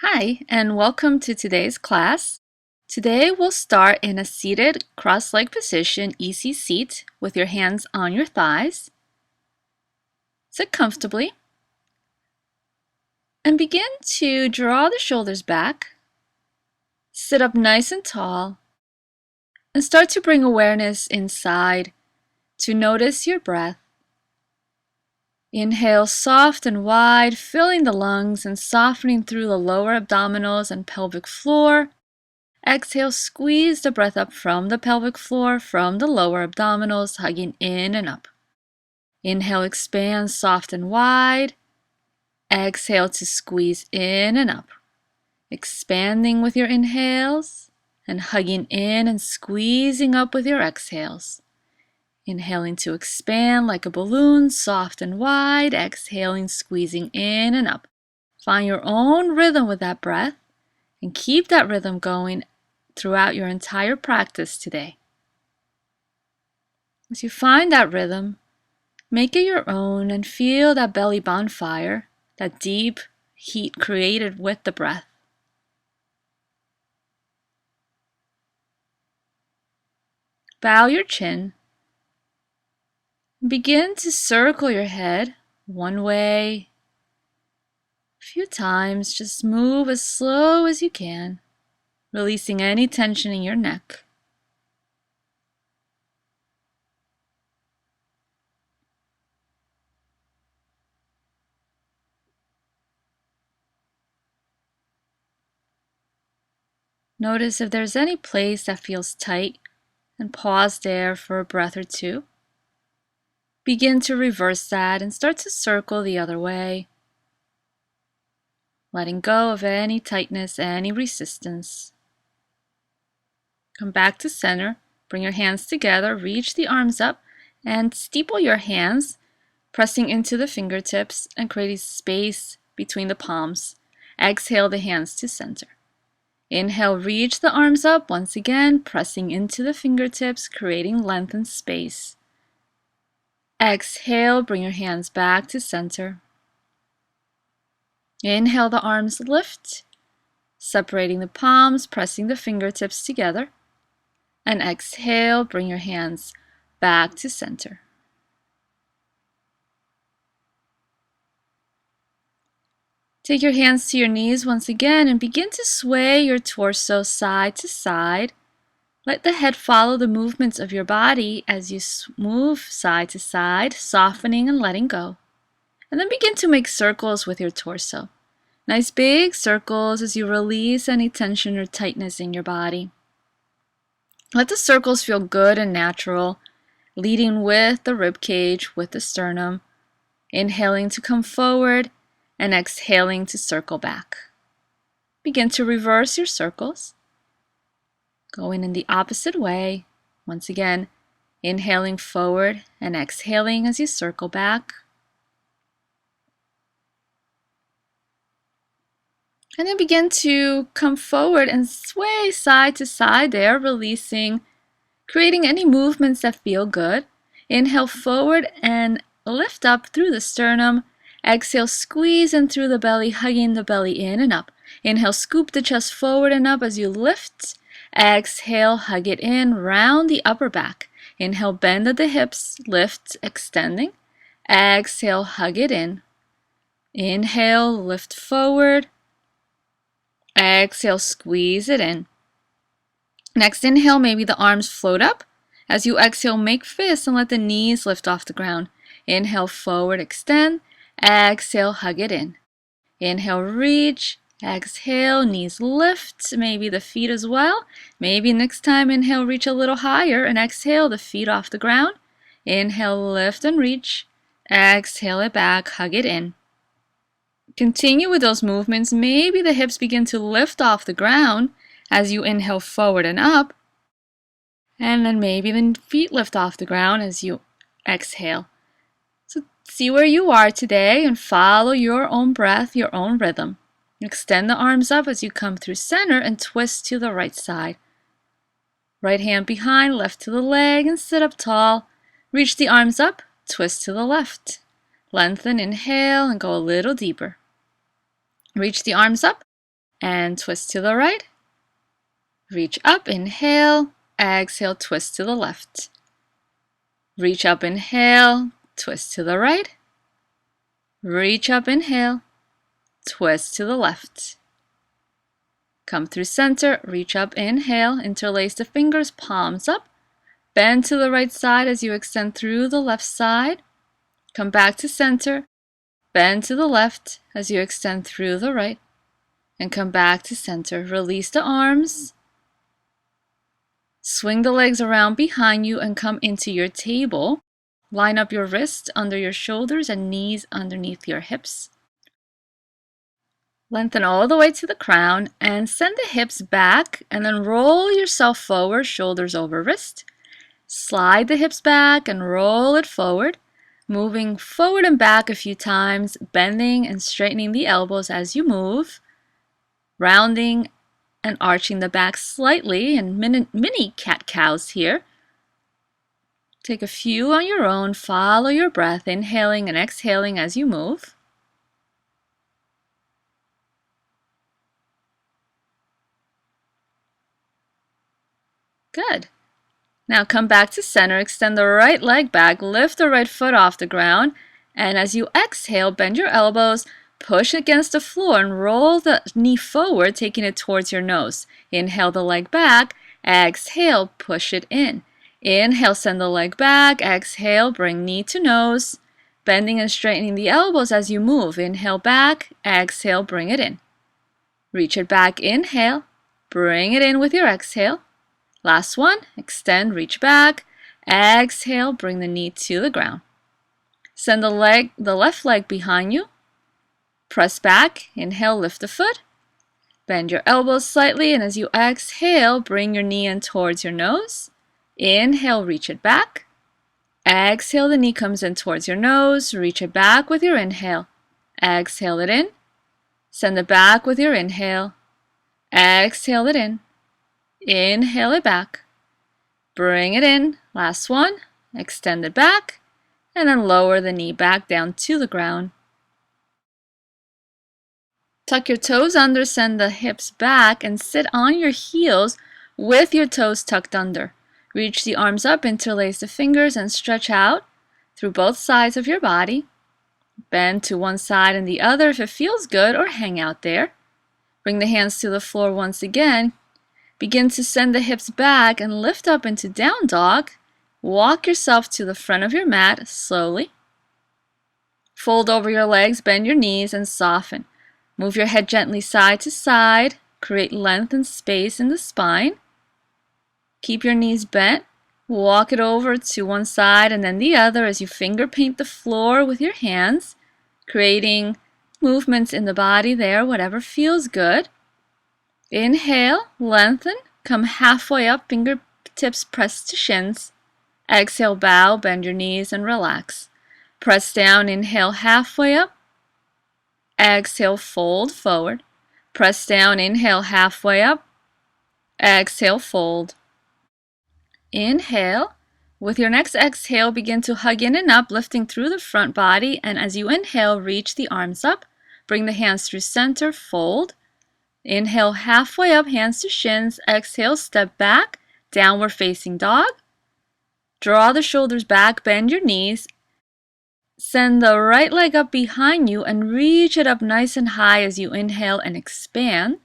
Hi, and welcome to today's class. Today we'll start in a seated cross-leg position, easy seat, with your hands on your thighs. Sit comfortably and begin to draw the shoulders back. Sit up nice and tall and start to bring awareness inside to notice your breath. Inhale soft and wide, filling the lungs and softening through the lower abdominals and pelvic floor. Exhale, squeeze the breath up from the pelvic floor, from the lower abdominals, hugging in and up. Inhale, expand soft and wide. Exhale to squeeze in and up. Expanding with your inhales and hugging in and squeezing up with your exhales. Inhaling to expand like a balloon, soft and wide. Exhaling, squeezing in and up. Find your own rhythm with that breath and keep that rhythm going throughout your entire practice today. As you find that rhythm, make it your own and feel that belly bonfire, that deep heat created with the breath. Bow your chin. Begin to circle your head one way. A few times, just move as slow as you can, releasing any tension in your neck. Notice if there's any place that feels tight and pause there for a breath or two. Begin to reverse that and start to circle the other way, letting go of any tightness, any resistance. Come back to center, bring your hands together, reach the arms up, and steeple your hands, pressing into the fingertips and creating space between the palms. Exhale the hands to center. Inhale, reach the arms up once again, pressing into the fingertips, creating length and space. Exhale, bring your hands back to center. Inhale, the arms lift, separating the palms, pressing the fingertips together. And exhale, bring your hands back to center. Take your hands to your knees once again and begin to sway your torso side to side. Let the head follow the movements of your body as you move side to side, softening and letting go. And then begin to make circles with your torso. Nice big circles as you release any tension or tightness in your body. Let the circles feel good and natural, leading with the rib cage, with the sternum. Inhaling to come forward and exhaling to circle back. Begin to reverse your circles. Going in the opposite way. Once again, inhaling forward and exhaling as you circle back. And then begin to come forward and sway side to side there, releasing, creating any movements that feel good. Inhale forward and lift up through the sternum. Exhale, squeeze in through the belly, hugging the belly in and up. Inhale, scoop the chest forward and up as you lift. Exhale, hug it in, round the upper back. Inhale, bend at the hips, lift, extending. Exhale, hug it in. Inhale, lift forward. Exhale, squeeze it in. Next inhale, maybe the arms float up. As you exhale, make fists and let the knees lift off the ground. Inhale, forward, extend. Exhale, hug it in. Inhale, reach. Exhale, knees lift, maybe the feet as well. Maybe next time, inhale, reach a little higher, and exhale, the feet off the ground. Inhale, lift and reach. Exhale it back, hug it in. Continue with those movements. Maybe the hips begin to lift off the ground as you inhale forward and up. And then maybe the feet lift off the ground as you exhale. So see where you are today and follow your own breath, your own rhythm. Extend the arms up as you come through center and twist to the right side. Right hand behind, left to the leg, and sit up tall. Reach the arms up, twist to the left. Lengthen, inhale, and go a little deeper. Reach the arms up, and twist to the right. Reach up, inhale, exhale, twist to the left. Reach up, inhale, twist to the right. Reach up, inhale, twist to the left. Come through center, reach up, inhale, interlace the fingers, palms up. Bend to the right side as you extend through the left side. Come back to center, bend to the left as you extend through the right. And come back to center. Release the arms. Swing the legs around behind you and come into your table. Line up your wrists under your shoulders and knees underneath your hips. Lengthen all the way to the crown and send the hips back and then roll yourself forward, shoulders over wrist. Slide the hips back and roll it forward, moving forward and back a few times, bending and straightening the elbows as you move, rounding and arching the back slightly, and mini cat-cows here. Take a few on your own, follow your breath, inhaling and exhaling as you move. Good. Now come back to center, extend the right leg back, lift the right foot off the ground, and as you exhale, bend your elbows, push against the floor and roll the knee forward, taking it towards your nose. Inhale the leg back, exhale, push it in. Inhale, send the leg back, exhale, bring knee to nose, bending and straightening the elbows as you move. Inhale back, exhale, bring it in. Reach it back, inhale, bring it in with your exhale. Last one, extend, reach back, exhale, bring the knee to the ground. Send the left leg behind you. Press back, inhale, lift the foot. Bend your elbows slightly, and as you exhale, bring your knee in towards your nose. Inhale, reach it back. Exhale, the knee comes in towards your nose. Reach it back with your inhale. Exhale it in. Send it back with your inhale. Exhale it in. Inhale it back. Bring it in. Last one. Extend it back. And then lower the knee back down to the ground. Tuck your toes under, send the hips back, and sit on your heels with your toes tucked under. Reach the arms up, interlace the fingers, and stretch out through both sides of your body. Bend to one side and the other if it feels good, or hang out there. Bring the hands to the floor once again. Begin to send the hips back and lift up into down dog. Walk yourself to the front of your mat slowly. Fold over your legs, bend your knees, and soften. Move your head gently side to side. Create length and space in the spine. Keep your knees bent. Walk it over to one side and then the other as you finger paint the floor with your hands, creating movements in the body there, whatever feels good. Inhale, lengthen, come halfway up, fingertips press to shins. Exhale, bow, bend your knees and relax. Press down, inhale halfway up. Exhale, fold forward. Press down, inhale halfway up. Exhale, fold. Inhale. With your next exhale, begin to hug in and up, lifting through the front body. And as you inhale, reach the arms up. Bring the hands through center, fold. Inhale, halfway up, hands to shins. Exhale, step back, downward facing dog. Draw the shoulders back, bend your knees. Send the right leg up behind you and reach it up nice and high as you inhale and expand.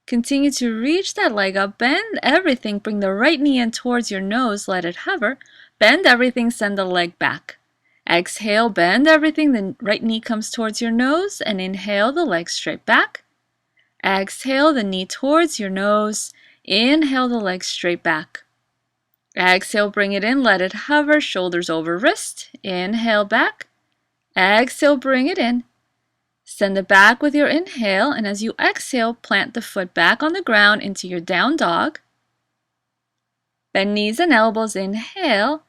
Continue to reach that leg up, bend everything, bring the right knee in towards your nose, let it hover. Bend everything, send the leg back. Exhale, bend everything, the right knee comes towards your nose, and inhale, the leg straight back. Exhale, the knee towards your nose. Inhale, the leg straight back. Exhale, bring it in, let it hover, shoulders over wrist. Inhale, back. Exhale, bring it in. Send it back with your inhale, and as you exhale, plant the foot back on the ground into your down dog. Bend knees and elbows, inhale.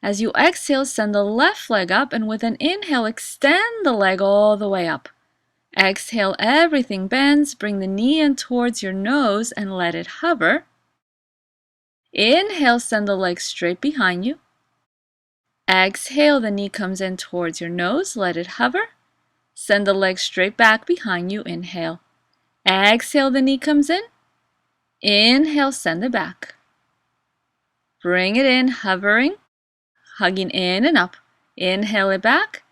As you exhale, send the left leg up, and with an inhale, extend the leg all the way up. Exhale, everything bends, bring the knee in towards your nose and let it hover. Inhale, send the leg straight behind you. Exhale, the knee comes in towards your nose, let it hover. Send the leg straight back behind you, inhale. Exhale, the knee comes in. Inhale, send it back. Bring it in, hovering, hugging in and up. Inhale it back.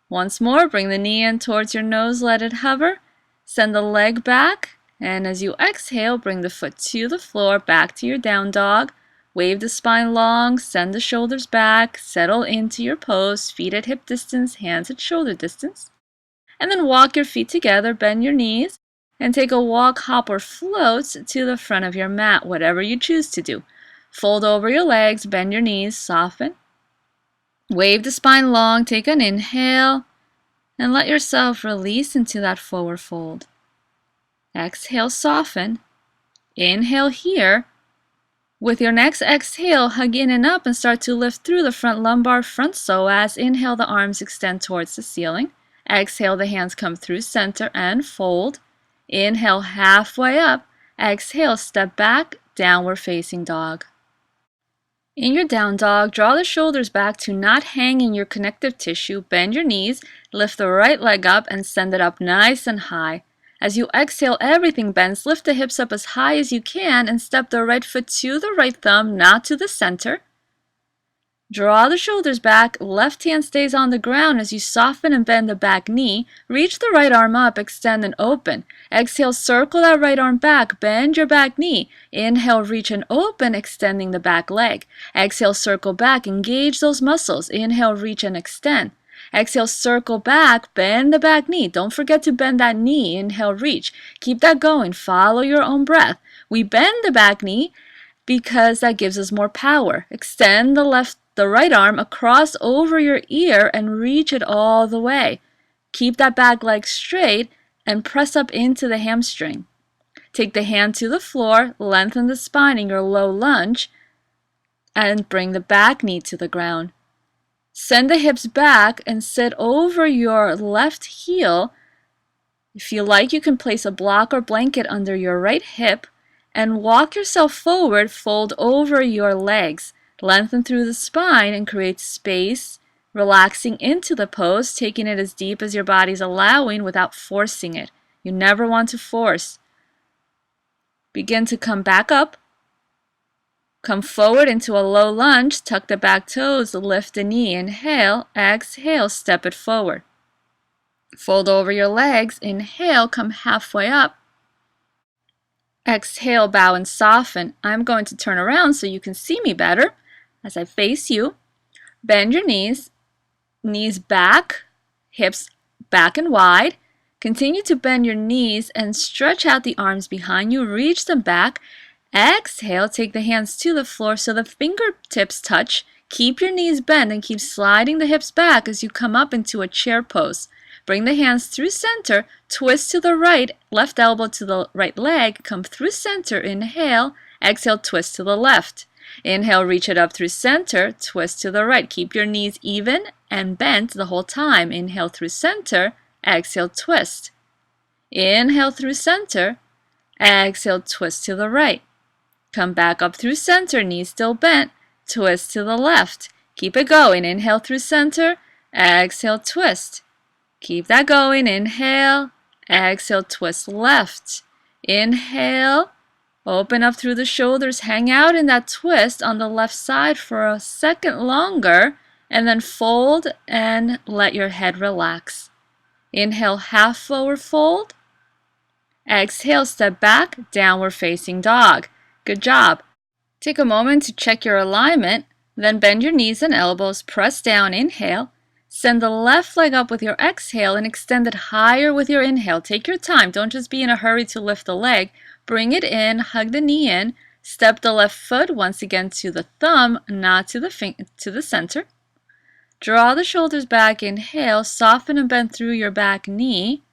Once more, bring the knee in towards your nose, let it hover. Send the leg back, and as you exhale, bring the foot to the floor, back to your down dog. Wave the spine long, send the shoulders back, settle into your pose, feet at hip distance, hands at shoulder distance. And then walk your feet together, bend your knees, and take a walk, hop, or float to the front of your mat, whatever you choose to do. Fold over your legs, bend your knees, soften. Wave the spine long, take an inhale, and let yourself release into that forward fold. Exhale, soften. Inhale here. With your next exhale, hug in and up and start to lift through the front lumbar, front psoas. Inhale, the arms extend towards the ceiling. Exhale, the hands come through center and fold. Inhale, halfway up. Exhale, step back, downward facing dog. In your down dog, draw the shoulders back to not hang in your connective tissue. Bend your knees, lift the right leg up and send it up nice and high. As you exhale, everything bends. Lift the hips up as high as you can and step the right foot to the right thumb, not to the center. Draw the shoulders back. Left hand stays on the ground as you soften and bend the back knee. Reach the right arm up, extend and open. Exhale, circle that right arm back. Bend your back knee. Inhale, reach and open, extending the back leg. Exhale, circle back. Engage those muscles. Inhale, reach and extend. Exhale, circle back, bend the back knee. Don't forget to bend that knee. Inhale, reach. Keep that going. Follow your own breath. We bend the back knee because that gives us more power. Extend the right arm across over your ear and reach it all the way. Keep that back leg straight and press up into the hamstring. Take the hand to the floor, lengthen the spine in your low lunge, and bring the back knee to the ground. Send the hips back and sit over your left heel. If you like, you can place a block or blanket under your right hip and walk yourself forward, fold over your legs. Lengthen through the spine and create space, relaxing into the pose, taking it as deep as your body's allowing without forcing it. You never want to force. Begin to come back up. Come forward into a low lunge, tuck the back toes, lift the knee, inhale, exhale, step it forward. Fold over your legs, inhale, come halfway up. Exhale, bow and soften. I'm going to turn around so you can see me better as I face you. Bend your knees, knees back, hips back and wide. Continue to bend your knees and stretch out the arms behind you, reach them back. Exhale, take the hands to the floor so the fingertips touch. Keep your knees bent and keep sliding the hips back as you come up into a chair pose. Bring the hands through center, twist to the right, left elbow to the right leg, come through center, inhale, exhale, twist to the left. Inhale, reach it up through center, twist to the right. Keep your knees even and bent the whole time. Inhale through center, exhale, twist. Inhale through center, exhale, twist to the right. Come back up through center, knees still bent, twist to the left. Keep it going. Inhale through center, exhale, twist. Keep that going. Inhale, exhale, twist left. Inhale, open up through the shoulders, hang out in that twist on the left side for a second longer, and then fold and let your head relax. Inhale, half forward fold. Exhale, step back, downward facing dog. Good job. Take a moment to check your alignment, then bend your knees and elbows, press down, inhale. Send the left leg up with your exhale and extend it higher with your inhale. Take your time. Don't just be in a hurry to lift the leg. Bring it in, hug the knee in, step the left foot once again to the thumb, not to the center. Draw the shoulders back, inhale, soften and bend through your back knee.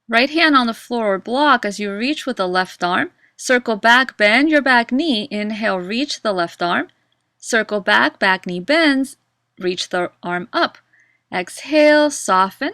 Right hand on the floor or block as you reach with the left arm. Circle back, bend your back knee, inhale, reach the left arm. Circle back, back knee bends, reach the arm up. Exhale, soften.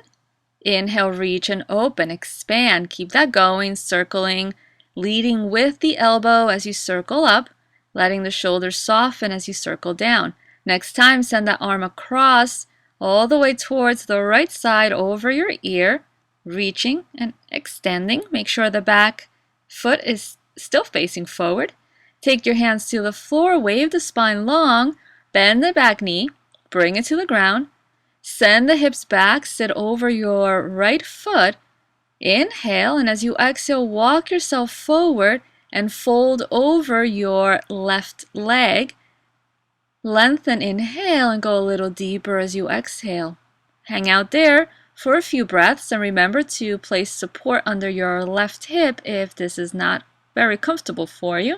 Inhale, reach and open, expand. Keep that going, circling, leading with the elbow as you circle up, letting the shoulders soften as you circle down. Next time, send that arm across all the way towards the right side over your ear. reaching and extending. Make sure the back foot is still facing forward. Take your hands to the floor, wave the spine long, bend the back knee, bring it to the ground. Send the hips back, sit over your right foot. Inhale, and as you exhale, walk yourself forward and fold over your left leg. Lengthen, inhale, and go a little deeper as you exhale. Hang out there for a few breaths, and remember to place support under your left hip if this is not very comfortable for you.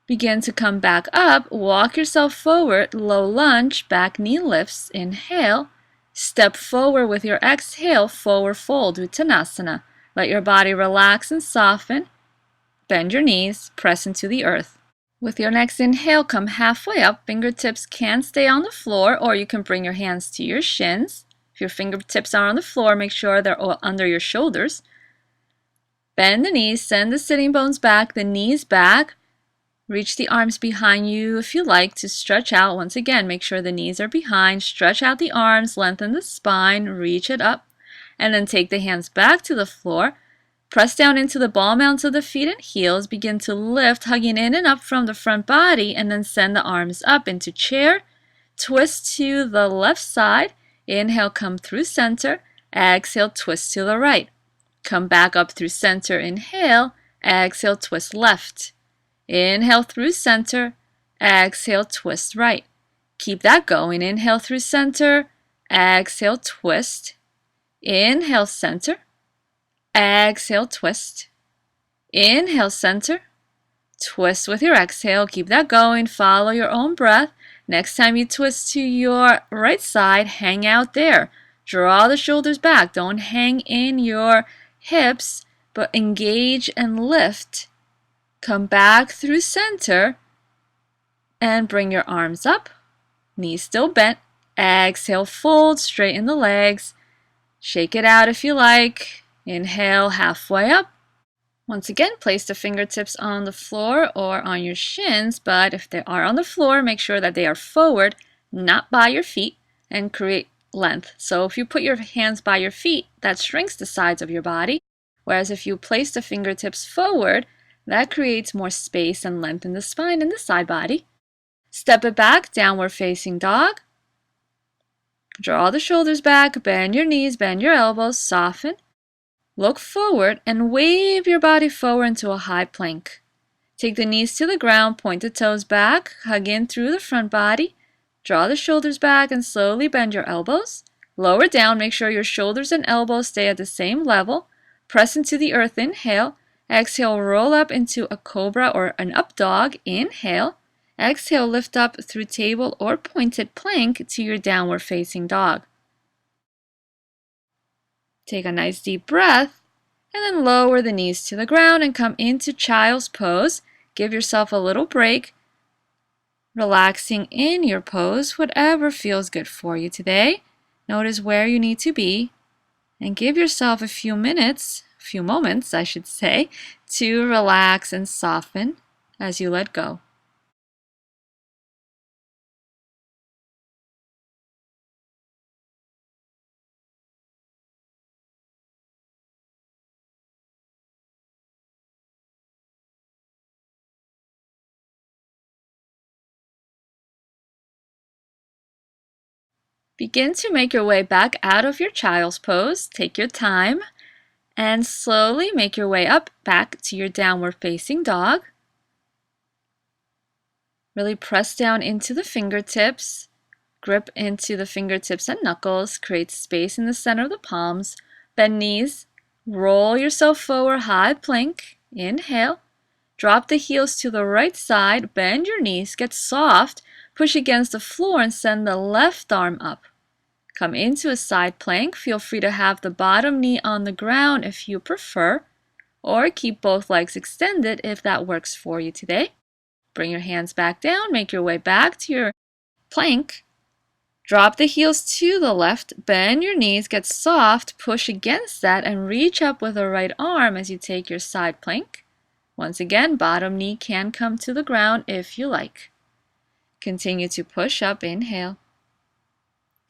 Begin to come back up, walk yourself forward, low lunge, back knee lifts, inhale. Step forward with your exhale, forward fold, Uttanasana. Let your body relax and soften. Bend your knees, press into the earth. With your next inhale, come halfway up. Fingertips can stay on the floor, or you can bring your hands to your shins. If your fingertips are on the floor, make sure they're under your shoulders. Bend the knees, send the sitting bones back, the knees back. Reach the arms behind you if you like to stretch out. Once again, make sure the knees are behind. Stretch out the arms, lengthen the spine, reach it up, and then take the hands back to the floor. Press down into the ball mounds of the feet and heels. Begin to lift, hugging in and up from the front body, and then send the arms up into chair. Twist to the left side. Inhale, come through center. Exhale, twist to the right. Come back up through center. Inhale. Exhale, twist left. Inhale through center, exhale, twist right. Keep that going. Inhale through center, exhale, twist. Inhale, center, exhale, twist. Inhale, center, twist with your exhale. Keep that going. Follow your own breath. Next time you twist to your right side, hang out there. Draw the shoulders back. Don't hang in your hips, but engage and lift. Come back through center and bring your arms up. Knees still bent. Exhale, fold, straighten the legs. Shake it out if you like. Inhale, halfway up. Once again, place the fingertips on the floor or on your shins, but if they are on the floor, make sure that they are forward, not by your feet, and create length. So if you put your hands by your feet, that shrinks the sides of your body, whereas if you place the fingertips forward, that creates more space and length in the spine and the side body. Step it back, downward facing dog. Draw the shoulders back, bend your knees, bend your elbows, soften. Look forward and wave your body forward into a high plank. Take the knees to the ground, point the toes back, hug in through the front body. Draw the shoulders back and slowly bend your elbows. Lower down, make sure your shoulders and elbows stay at the same level. Press into the earth, inhale. Exhale, roll up into a cobra or an up dog. Inhale. Exhale, lift up through table or pointed plank to your downward facing dog. Take a nice deep breath and then lower the knees to the ground and come into child's pose. Give yourself a little break, relaxing in your pose, whatever feels good for you today. Notice where you need to be and give yourself a few moments, I should say, to relax and soften as you let go. Begin to make your way back out of your child's pose. Take your time and slowly make your way up back to your downward facing dog. Really press down into the fingertips. Grip into the fingertips and knuckles. Create space in the center of the palms. Bend knees. Roll yourself forward, high plank. Inhale. Drop the heels to the right side. Bend your knees. Get soft. Push against the floor and send the left arm up. Come into a side plank. Feel free to have the bottom knee on the ground if you prefer, or keep both legs extended if that works for you today. Bring your hands back down. Make your way back to your plank. Drop the heels to the left. Bend your knees. Get soft. Push against that and reach up with the right arm as you take your side plank. Once again, bottom knee can come to the ground if you like. Continue to push up. Inhale.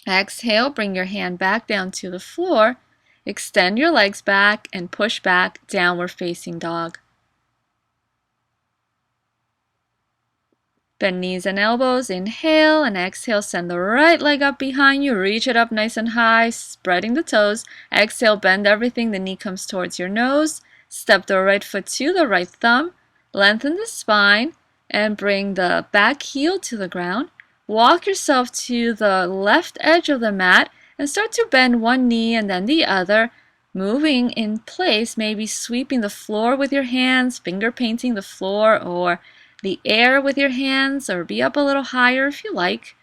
Exhale, bring your hand back down to the floor. Extend your legs back and push back, downward facing dog. Bend knees and elbows, inhale, and exhale, send the right leg up behind you, reach it up nice and high, spreading the toes. Exhale, bend everything, the knee comes towards your nose. Step the right foot to the right thumb, lengthen the spine, and bring the back heel to the ground. Walk yourself to the left edge of the mat and start to bend one knee and then the other, moving in place, maybe sweeping the floor with your hands, finger painting the floor or the air with your hands, or be up a little higher if you like.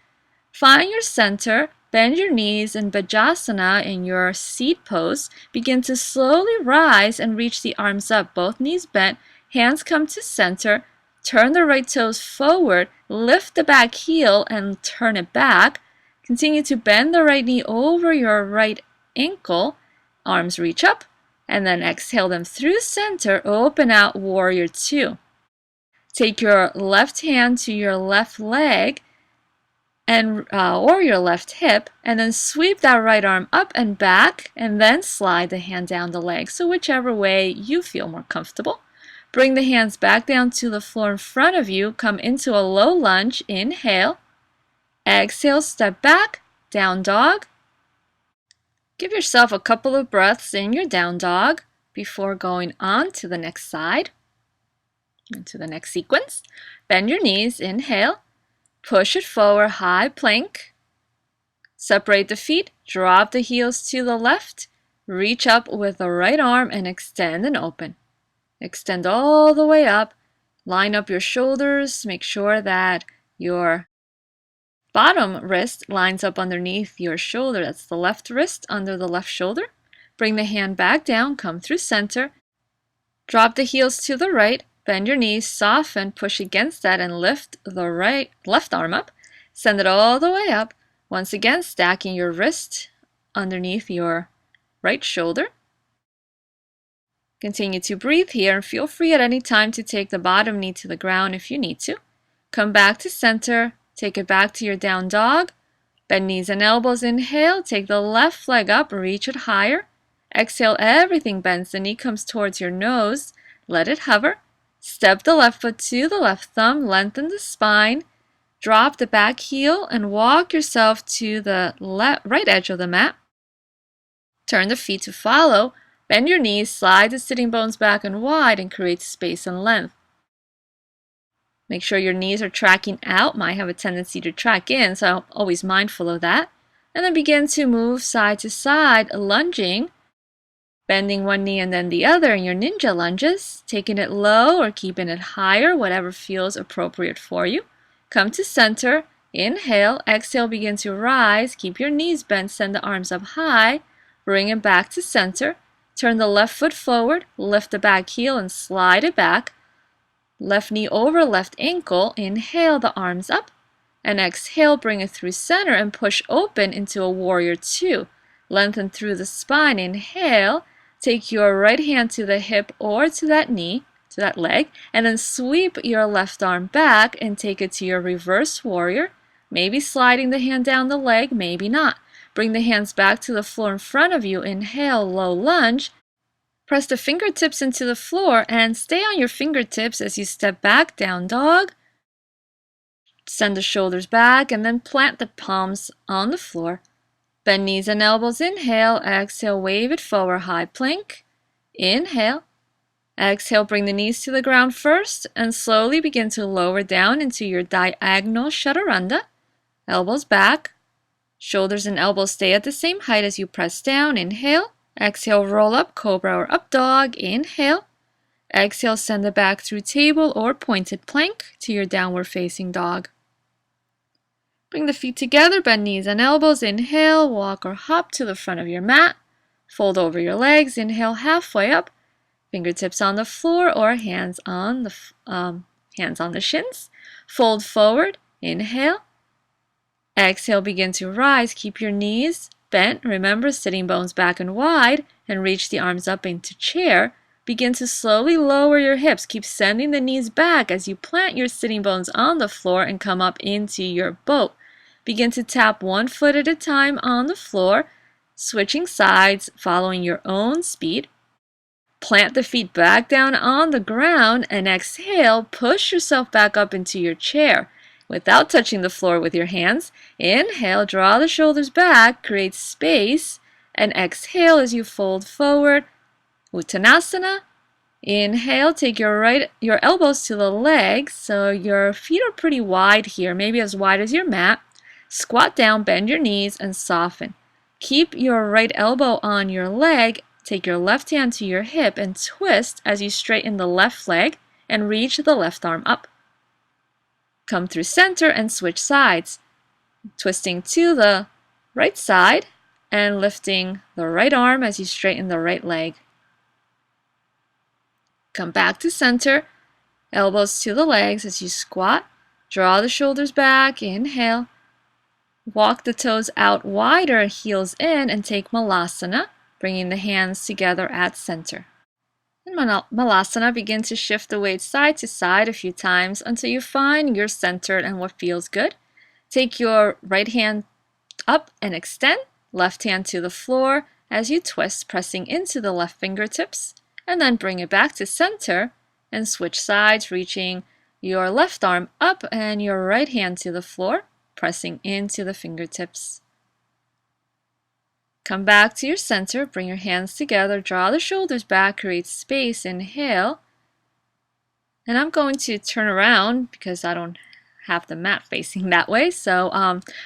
Find your center, bend your knees in Vajrasana in your seat pose. Begin to slowly rise and reach the arms up, both knees bent, hands come to center. Turn the right toes forward, lift the back heel and turn it back. Continue to bend the right knee over your right ankle, arms reach up, and then exhale them through center, open out, warrior two. Take your left hand to your left leg and or your left hip, and then sweep that right arm up and back, and then slide the hand down the leg. So whichever way you feel more comfortable. Bring the hands back down to the floor in front of you. Come into a low lunge. Inhale. Exhale, step back, down dog. Give yourself a couple of breaths in your down dog before going on to the next side. Into the next sequence. Bend your knees, inhale, push it forward, high plank. Separate the feet, drop the heels to the left, reach up with the right arm and extend and open. Extend all the way up, line up your shoulders, make sure that your bottom wrist lines up underneath your shoulder. That's the left wrist under the left shoulder. Bring the hand back down, come through center, drop the heels to the right. Bend your knees, soften, push against that, and lift the left arm up. Send it all the way up. Once again, stacking your wrist underneath your right shoulder. Continue to breathe here, and feel free at any time to take the bottom knee to the ground if you need to. Come back to center, take it back to your down dog. Bend knees and elbows, inhale, take the left leg up, reach it higher. Exhale, everything bends, the knee comes towards your nose. Let it hover. Step the left foot to the left thumb, lengthen the spine, drop the back heel, and walk yourself to the right edge of the mat. Turn the feet to follow. Bend your knees, slide the sitting bones back and wide, and create space and length. Make sure your knees are tracking out. Might have a tendency to track in, so always mindful of that. And then begin to move side to side, lunging. Bending one knee and then the other in your ninja lunges, taking it low or keeping it higher, whatever feels appropriate for you. Come to center, inhale, exhale, begin to rise, keep your knees bent, send the arms up high, bring it back to center, turn the left foot forward, lift the back heel and slide it back, left knee over left ankle, inhale the arms up, and exhale, bring it through center and push open into a warrior two. Lengthen through the spine, inhale. Take your right hand to the hip or to that knee, to that leg, and then sweep your left arm back and take it to your reverse warrior. Maybe sliding the hand down the leg, maybe not. Bring the hands back to the floor in front of you. Inhale, low lunge. Press the fingertips into the floor and stay on your fingertips as you step back, down dog. Send the shoulders back and then plant the palms on the floor. Bend knees and elbows, inhale, exhale, wave it forward, high plank. Inhale. Exhale, bring the knees to the ground first and slowly begin to lower down into your diagonal chaturanga. Elbows back. Shoulders and elbows stay at the same height as you press down. Inhale. Exhale, roll up, cobra or up dog. Inhale. Exhale, send it back through table or pointed plank to your downward facing dog. Bring the feet together, bend knees and elbows. Inhale, walk or hop to the front of your mat. Fold over your legs. Inhale, halfway up. Fingertips on the floor or hands on the shins. Fold forward. Inhale. Exhale, begin to rise. Keep your knees bent. Remember, sitting bones back and wide, and reach the arms up into chair. Begin to slowly lower your hips. Keep sending the knees back as you plant your sitting bones on the floor and come up into your boat. Begin to tap one foot at a time on the floor, switching sides, following your own speed. Plant the feet back down on the ground and exhale, push yourself back up into your chair without touching the floor with your hands. Inhale, draw the shoulders back, create space, and exhale as you fold forward. Uttanasana. Inhale, take your elbows to the legs so your feet are pretty wide here, maybe as wide as your mat. Squat down, bend your knees, and soften. Keep your right elbow on your leg. Take your left hand to your hip and twist as you straighten the left leg and reach the left arm up. Come through center and switch sides, twisting to the right side and lifting the right arm as you straighten the right leg. Come back to center, elbows to the legs as you squat. Draw the shoulders back, inhale. Walk the toes out wider, heels in, and take Malasana, bringing the hands together at center. In Malasana, begin to shift the weight side to side a few times until you find you're centered and what feels good. Take your right hand up and extend, left hand to the floor as you twist, pressing into the left fingertips, and then bring it back to center and switch sides, reaching your left arm up and your right hand to the floor, pressing into the fingertips. Come back to your center, bring your hands together, draw the shoulders back, create space, inhale. And I'm going to turn around because I don't have the mat facing that way. So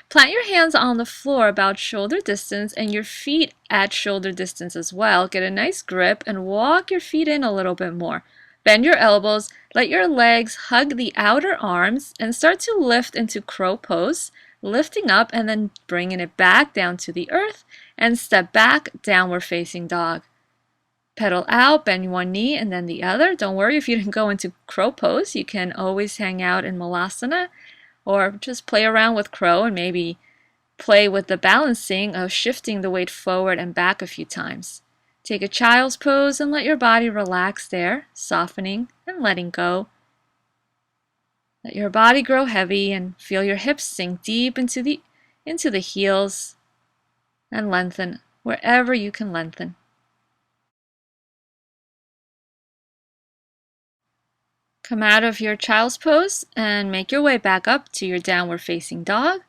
plant your hands on the floor about shoulder distance and your feet at shoulder distance as well. Get a nice grip and walk your feet in a little bit more. Bend your elbows, let your legs hug the outer arms and start to lift into crow pose, lifting up and then bringing it back down to the earth and step back, downward facing dog. Pedal out, bend one knee and then the other. Don't worry if you didn't go into crow pose. You can always hang out in Malasana or just play around with crow and maybe play with the balancing of shifting the weight forward and back a few times. Take a child's pose and let your body relax there, softening and letting go. Let your body grow heavy and feel your hips sink deep into the heels and lengthen wherever you can lengthen. Come out of your child's pose and make your way back up to your downward facing dog.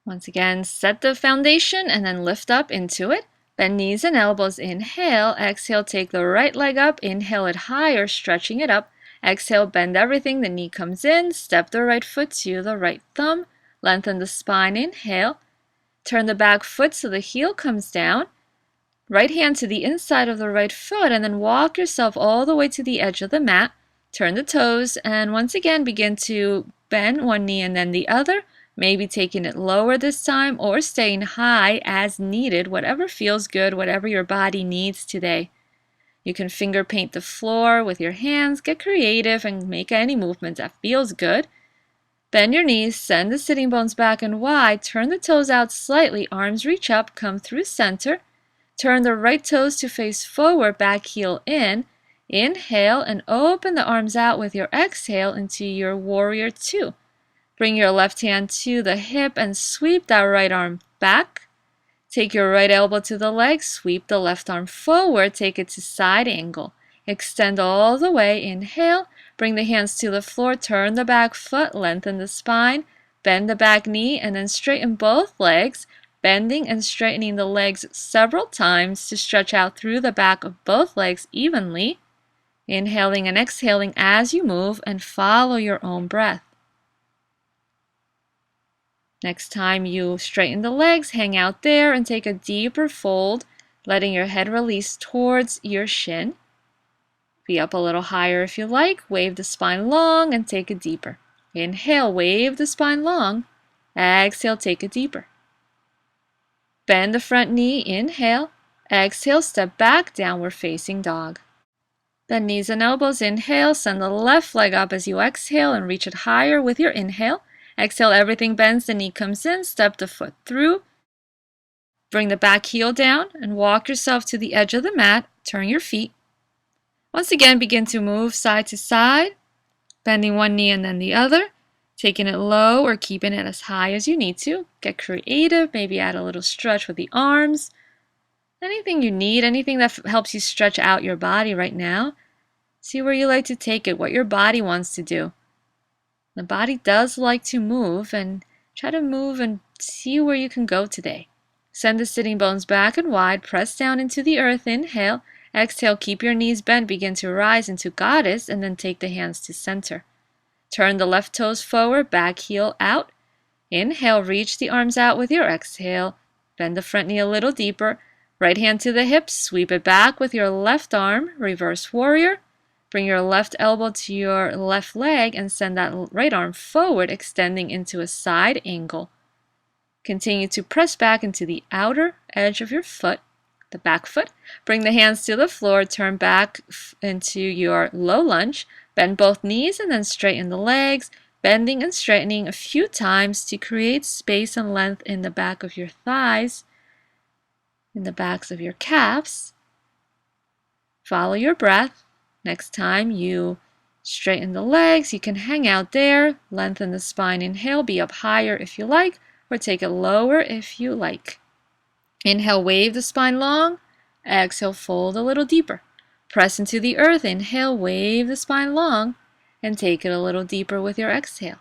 Once again, set the foundation and then lift up into it. Bend knees and elbows, inhale. Exhale, take the right leg up. Inhale it higher, stretching it up. Exhale, bend everything. The knee comes in. Step the right foot to the right thumb. Lengthen the spine, inhale. Turn the back foot so the heel comes down. Right hand to the inside of the right foot and then walk yourself all the way to the edge of the mat. Turn the toes and once again begin to bend one knee and then the other, maybe taking it lower this time or staying high as needed, whatever feels good, whatever your body needs today. You can finger paint the floor with your hands, get creative and make any movement that feels good. Bend your knees, send the sitting bones back and wide, turn the toes out slightly, arms reach up, come through center. Turn the right toes to face forward, back heel in. Inhale and open the arms out with your exhale into your warrior two. Bring your left hand to the hip and sweep that right arm back. Take your right elbow to the leg, sweep the left arm forward, take it to side angle. Extend all the way, inhale. Bring the hands to the floor, turn the back foot, lengthen the spine, bend the back knee, and then straighten both legs. Bending and straightening the legs several times to stretch out through the back of both legs evenly. Inhaling and exhaling as you move and follow your own breath. Next time you straighten the legs, hang out there and take a deeper fold, letting your head release towards your shin. Be up a little higher if you like. Wave the spine long and take it deeper. Inhale, wave the spine long. Exhale, take it deeper. Bend the front knee, inhale. Exhale, step back, downward facing dog. Bend knees and elbows, inhale. Send the left leg up as you exhale and reach it higher with your inhale. Exhale, everything bends, the knee comes in, step the foot through. Bring the back heel down and walk yourself to the edge of the mat. Turn your feet. Once again, begin to move side to side, bending one knee and then the other. Taking it low or keeping it as high as you need to. Get creative, maybe add a little stretch with the arms. Anything you need, anything that helps you stretch out your body right now. See where you like to take it, what your body wants to do. The body does like to move, and try to move and see where you can go today. Send the sitting bones back and wide, press down into the earth, inhale. Exhale, keep your knees bent, begin to rise into goddess, and then take the hands to center. Turn the left toes forward, back heel out. Inhale, reach the arms out with your exhale. Bend the front knee a little deeper. Right hand to the hips, sweep it back with your left arm, reverse warrior. Bring your left elbow to your left leg and send that right arm forward, extending into a side angle. Continue to press back into the outer edge of your foot, the back foot. Bring the hands to the floor, turn back into your low lunge. Bend both knees and then straighten the legs, bending and straightening a few times to create space and length in the back of your thighs, in the backs of your calves. Follow your breath. Next time you straighten the legs, you can hang out there, lengthen the spine, inhale, be up higher if you like, or take it lower if you like. Inhale, wave the spine long. Exhale, fold a little deeper. Press into the earth, inhale, wave the spine long, and take it a little deeper with your exhale.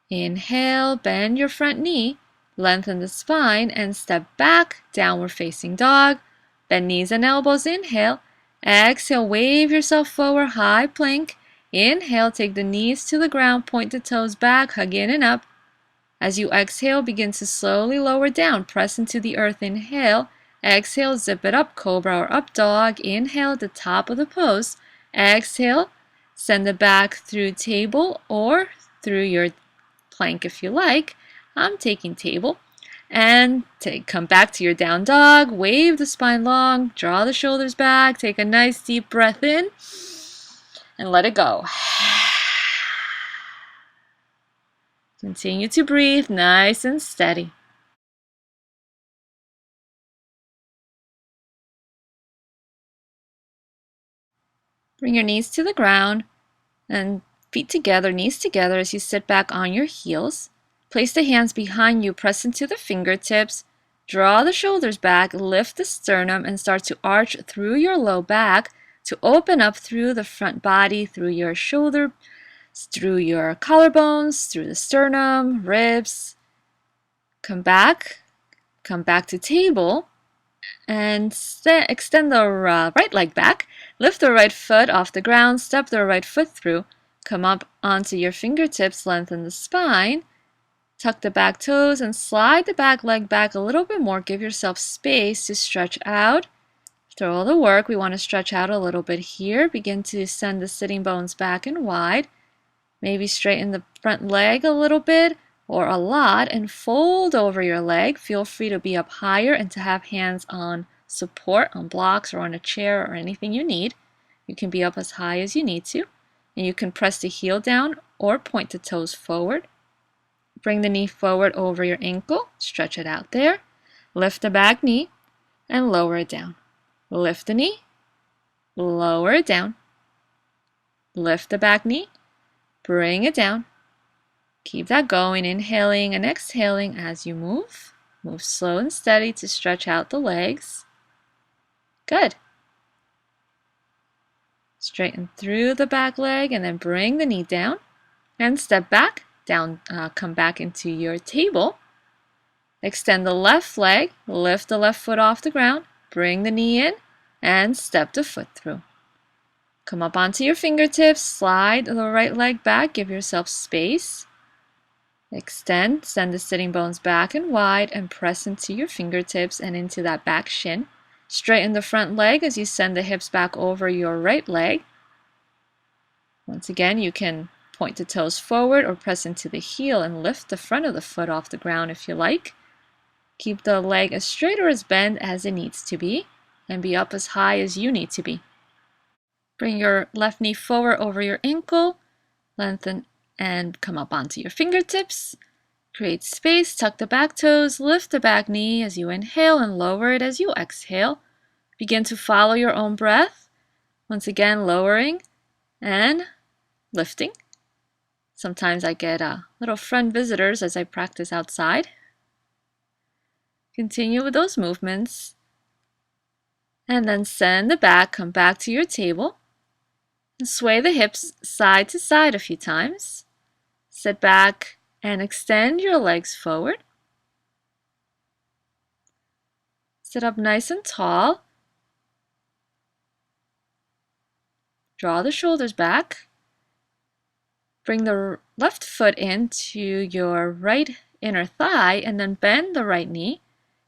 Inhale, bend your front knee, lengthen the spine, and step back, downward facing dog. Bend knees and elbows, inhale. Exhale, wave yourself forward, high plank. Inhale, take the knees to the ground, point the toes back, hug in and up. As you exhale, begin to slowly lower down, press into the earth, inhale. Exhale, zip it up, cobra or up dog. Inhale at the top of the pose. Exhale, send it back through table or through your plank if you like. I'm taking table. And come back to your down dog, wave the spine long, draw the shoulders back, take a nice deep breath in, and let it go. Continue to breathe nice and steady. Bring your knees to the ground and feet together, knees together as you sit back on your heels. Place the hands behind you, press into the fingertips. Draw the shoulders back, lift the sternum, and start to arch through your low back to open up through the front body, through your shoulder, through your collarbones, through the sternum, ribs. Come back to table, and extend the right leg back. Lift the right foot off the ground, step the right foot through. Come up onto your fingertips, lengthen the spine. Tuck the back toes and slide the back leg back a little bit more. Give yourself space to stretch out. After all the work, we want to stretch out a little bit here. Begin to send the sitting bones back and wide. Maybe straighten the front leg a little bit or a lot and fold over your leg. Feel free to be up higher and to have hands on support, on blocks or on a chair or anything you need. You can be up as high as you need to. And you can press the heel down or point the toes forward. Bring the knee forward over your ankle, stretch it out there. Lift the back knee and lower it down. Lift the knee, lower it down. Lift the back knee, bring it down. Keep that going, inhaling and exhaling as you move. Move slow and steady to stretch out the legs. Good. Straighten through the back leg and then bring the knee down and step back. Down, come back into your table. Extend the left leg, lift the left foot off the ground, bring the knee in, and step the foot through. Come up onto your fingertips, slide the right leg back, give yourself space. Extend, send the sitting bones back and wide, and press into your fingertips and into that back shin. Straighten the front leg as you send the hips back over your right leg. Once again, you can point the toes forward or press into the heel and lift the front of the foot off the ground if you like. Keep the leg as straight or as bent as it needs to be and be up as high as you need to be. Bring your left knee forward over your ankle, lengthen and come up onto your fingertips. Create space, tuck the back toes, lift the back knee as you inhale and lower it as you exhale. Begin to follow your own breath. Once again, lowering and lifting. Sometimes I get little friend visitors as I practice outside. Continue with those movements. And then send the back, come back to your table. And sway the hips side to side a few times. Sit back and extend your legs forward. Sit up nice and tall. Draw the shoulders back. Bring the left foot into your right inner thigh and then bend the right knee.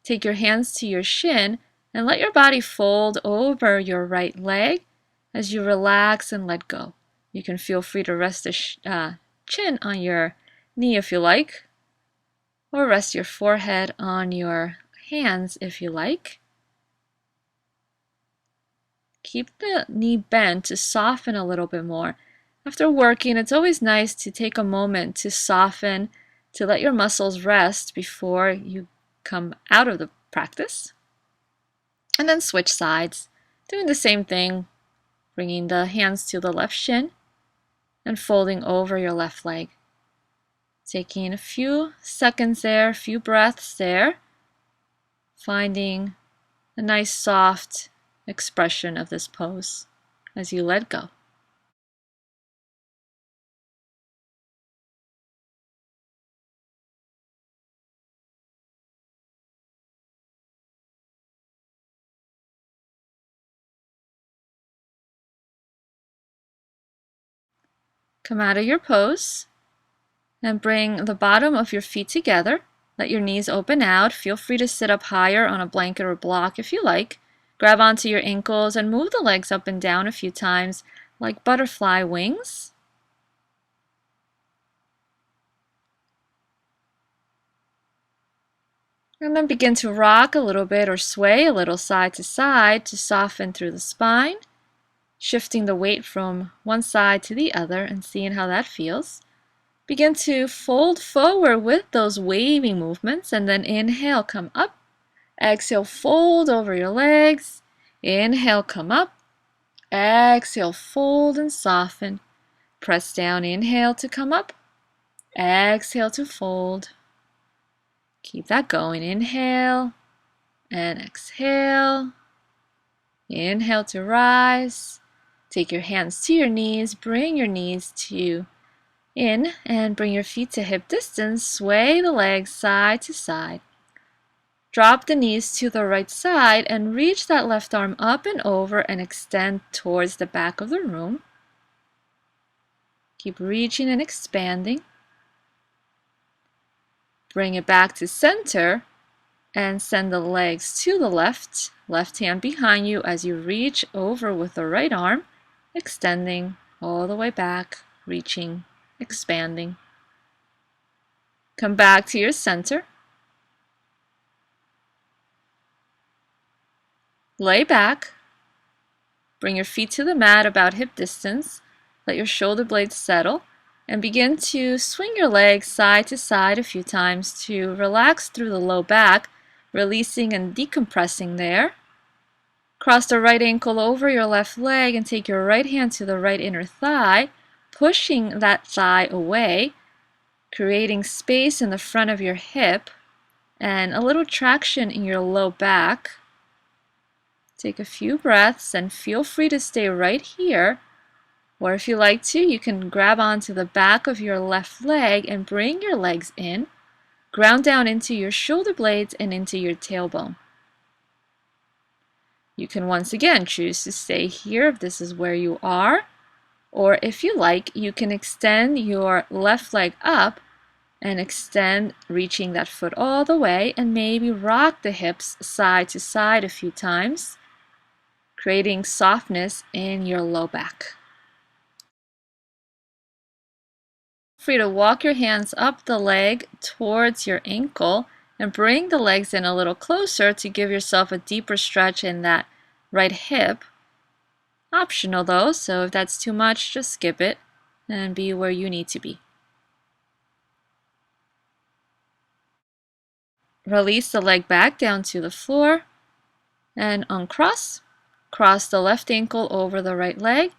Take your hands to your shin and let your body fold over your right leg as you relax and let go. You can feel free to rest the chin on your knee if you like, or rest your forehead on your hands if you like. Keep the knee bent to soften a little bit more. After working, it's always nice to take a moment to soften, to let your muscles rest before you come out of the practice. And then switch sides, doing the same thing, bringing the hands to the left shin and folding over your left leg. Taking a few seconds there, a few breaths there, finding a nice soft expression of this pose as you let go. Come out of your pose and bring the bottom of your feet together. Let your knees open out. Feel free to sit up higher on a blanket or block if you like. Grab onto your ankles and move the legs up and down a few times like butterfly wings. And then begin to rock a little bit or sway a little side to side to soften through the spine, shifting the weight from one side to the other and seeing how that feels. Begin to fold forward with those waving movements and then inhale, come up. Exhale, fold over your legs. Inhale, come up. Exhale, fold and soften. Press down, inhale to come up. Exhale to fold. Keep that going. Inhale and exhale. Inhale to rise. Take your hands to your knees. Bring your knees to in and bring your feet to hip distance. Sway the legs side to side. Drop the knees to the right side and reach that left arm up and over and extend towards the back of the room. Keep reaching and expanding. Bring it back to center and send the legs to the left. Left hand behind you as you reach over with the right arm, extending all the way back, reaching, expanding. Come back to your center. Lay back. Bring your feet to the mat about hip distance. Let your shoulder blades settle and begin to swing your legs side to side a few times to relax through the low back, releasing and decompressing there. Cross the right ankle over your left leg and take your right hand to the right inner thigh, pushing that thigh away, creating space in the front of your hip and a little traction in your low back. Take a few breaths and feel free to stay right here, or if you like to, you can grab onto the back of your left leg and bring your legs in. Ground down into your shoulder blades and into your tailbone. You can once again choose to stay here if this is where you are, or if you like, you can extend your left leg up and extend, reaching that foot all the way, and maybe rock the hips side to side a few times, creating softness in your low back. Free to walk your hands up the leg towards your ankle and bring the legs in a little closer to give yourself a deeper stretch in that right hip. Optional though, so if that's too much, just skip it and be where you need to be. Release the leg back down to the floor and uncross. Cross the left ankle over the right leg.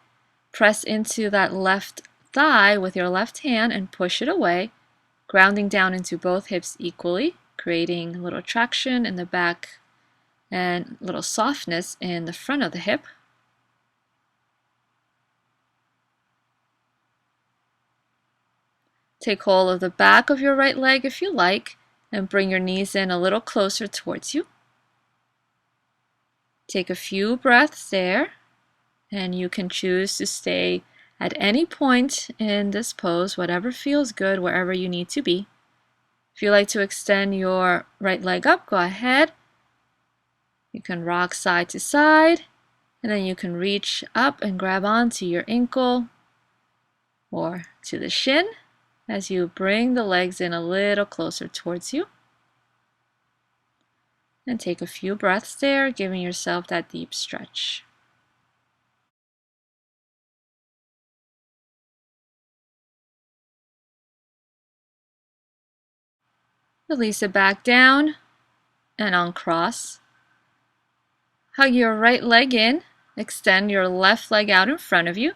Press into that left thigh with your left hand and push it away, grounding down into both hips equally, creating a little traction in the back and a little softness in the front of the hip. Take hold of the back of your right leg if you like, and bring your knees in a little closer towards you. Take a few breaths there, and you can choose to stay at any point in this pose, whatever feels good, wherever you need to be. If you like to extend your right leg up, go ahead. You can rock side to side, and then you can reach up and grab onto your ankle or to the shin as you bring the legs in a little closer towards you. And take a few breaths there, giving yourself that deep stretch. Release it back down and uncross. Hug your right leg in, extend your left leg out in front of you.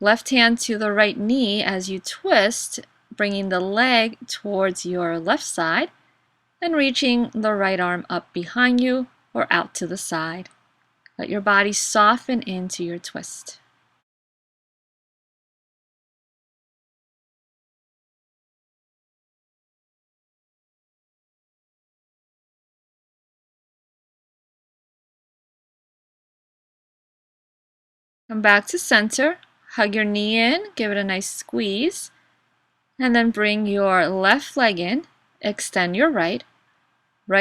Left hand to the right knee as you twist, bringing the leg towards your left side and reaching the right arm up behind you or out to the side. Let your body soften into your twist. Come back to center, hug your knee in, give it a nice squeeze, and then bring your left leg in, extend your right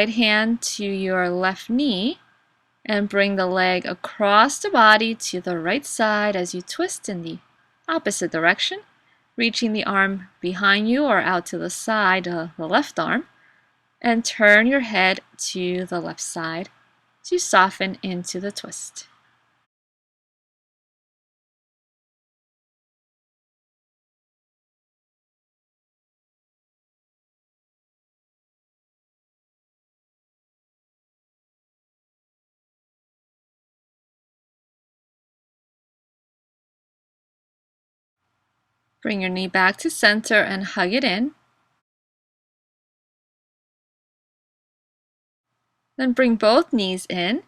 hand to your left knee, and bring the leg across the body to the right side as you twist in the opposite direction, reaching the arm behind you or out to the side, the left arm, and turn your head to the left side to soften into the twist. Bring your knee back to center and hug it in. Then bring both knees in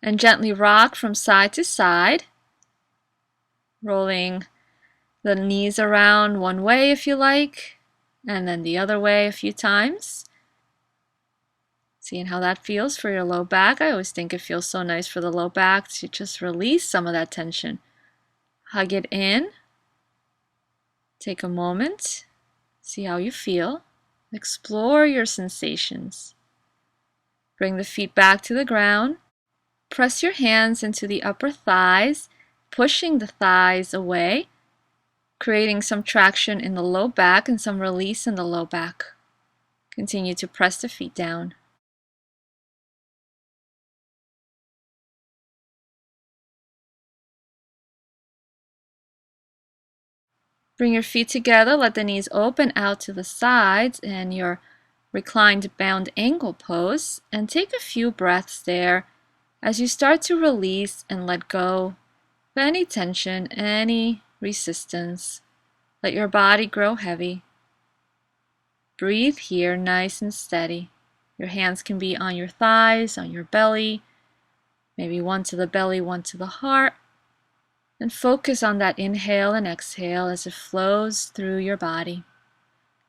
and gently rock from side to side, rolling the knees around one way if you like, and then the other way a few times. Seeing how that feels for your low back. I always think it feels so nice for the low back to just release some of that tension. Hug it in. Take a moment. See how you feel. Explore your sensations. Bring the feet back to the ground. Press your hands into the upper thighs, pushing the thighs away, creating some traction in the low back and some release in the low back. Continue to press the feet down. Bring your feet together, let the knees open out to the sides and your reclined bound ankle pose, and take a few breaths there as you start to release and let go of any tension, any resistance. Let your body grow heavy. Breathe here nice and steady. Your hands can be on your thighs, on your belly, maybe one to the belly, one to the heart. And focus on that inhale and exhale as it flows through your body,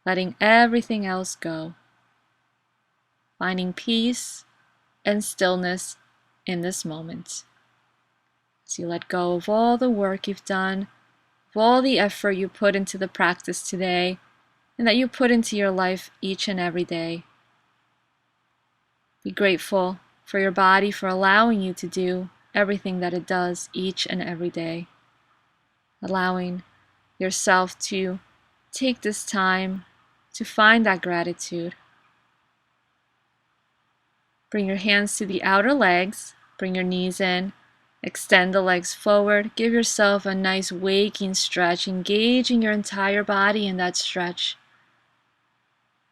letting everything else go. Finding peace and stillness in this moment. As you let go of all the work you've done, of all the effort you put into the practice today, and that you put into your life each and every day. Be grateful for your body for allowing you to do everything that it does each and every day. Allowing yourself to take this time to find that gratitude. Bring your hands to the outer legs, bring your knees in, extend the legs forward, give yourself a nice waking stretch, engaging your entire body in that stretch,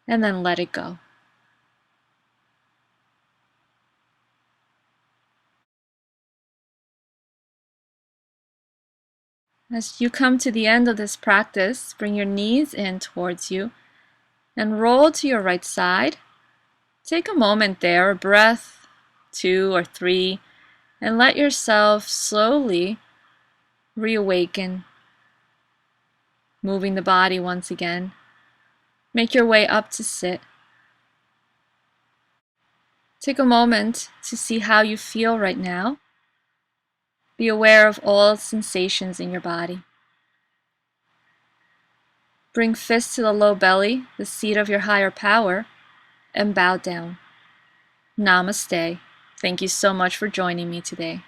and then let it go. As you come to the end of this practice, bring your knees in towards you and roll to your right side. Take a moment there, a breath, 2 or 3, and let yourself slowly reawaken, moving the body once again. Make your way up to sit. Take a moment to see how you feel right now. Be aware of all sensations in your body. Bring fists to the low belly, the seat of your higher power, and bow down. Namaste. Thank you so much for joining me today.